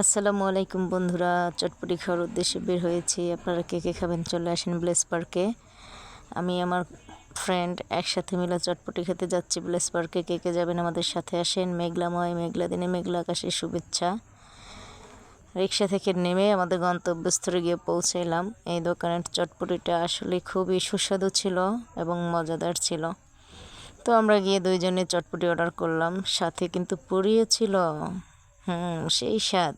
আসসালামু আলাইকুম বন্ধুরা, চটপটি খাওয়ার উদ্দেশ্যে বের হয়েছি। আপনারা কে কে খাবেন চলে আসেন ব্লেস পার্কে। আমি আমার ফ্রেন্ড একসাথে মিলে চটপটি খেতে যাচ্ছি ব্লেস পার্কে। কে কে যাবেন আমাদের সাথে আসেন। মেঘলাময় মেঘলা দিনে মেঘলা আকাশের শুভেচ্ছা। রিক্সা থেকে নেমে আমাদের গন্তব্যস্থলে গিয়ে পৌঁছালাম। এই দোকানের চটপটিটা আসলে খুবই সুস্বাদু ছিল এবং মজাদার ছিল। তো আমরা গিয়ে দুইজনে চটপটি অর্ডার করলাম, সাথে কিন্তু পুরিও ছিল। সেই স্বাদ।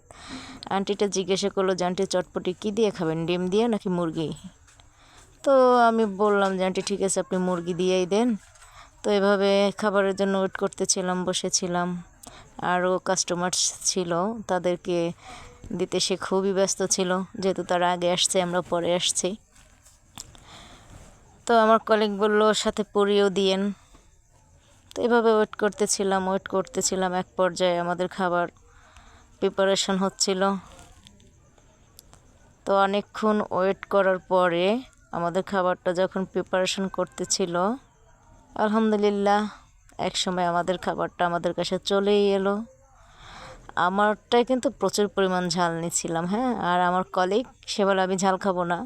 আন্টিটা জিজ্ঞাসা করলো যে আন্টি চটপটি কী দিয়ে খাবেন, ডিম দিয়ে নাকি মুরগি? তো আমি বললাম যে আন্টি ঠিক আছে, আপনি মুরগি দিয়েই দেন। তো এভাবে খাবারের জন্য ওয়েট করতেছিলাম, বসেছিলাম। আরও কাস্টমার ছিল, তাদেরকে দিতে সে খুবই ব্যস্ত ছিল, যেহেতু তারা আগে আসছে, আমরা পরে আসছি। তো আমার কলিগ বলল সাথে পুরিও দিয়েন। তো এভাবে ওয়েট করতেছিলাম। এক পর্যায়ে আমাদের খাবার প্রিপারেশন হচ্ছিল। তো অনেকক্ষণ ওয়েট করার পরে আমাদের খাবারটা যখন প্রিপারেশন করতেছিল, আলহামদুলিল্লাহ এক সময় আমাদের খাবারটা আমাদের কাছে চলেই এলো। আমারটাই কিন্তু প্রচুর পরিমাণ ঝাল নিয়েছিলাম, হ্যাঁ। আর আমার কলিগ সে বলে আমি ঝাল খাবো না,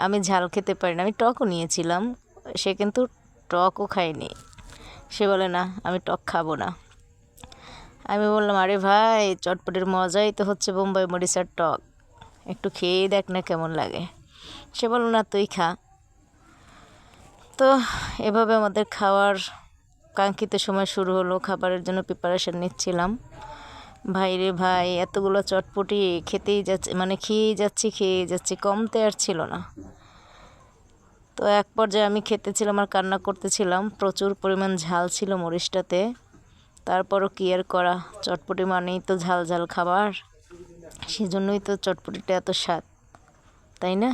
আমি ঝাল খেতে পারি না। আমি টকও নিয়েছিলাম, সে কিন্তু টকও খায়নি। সে বলে না, আমি টক খাবো না। আমি বললাম আরে ভাই, চটপটির মজাই তো হচ্ছে বোম্বাই মরিচের টক, একটু খেয়েই দেখ না কেমন লাগে। সে বলল না, তুই খা। তো এভাবে আমাদের খাওয়ার কাঙ্ক্ষিত সময় শুরু হলো। খাবারের জন্য প্রিপারেশন নিচ্ছিলাম। ভাই রে ভাই, এতগুলো চটপটি খেতেই যাচ্ছে, মানে খেয়েই যাচ্ছি, কমতে আর ছিল না। তো এক পর্যায়ে আমি খেতেছিলাম আর কান্না করতেছিলাম, প্রচুর পরিমাণ ঝাল ছিল মরিচটাতে। তারপরও কি আর করা, চটপটি মানেই তো ঝাল ঝাল খাবার, সেজন্যই তো চটপটিটা এত স্বাদ, তাই না?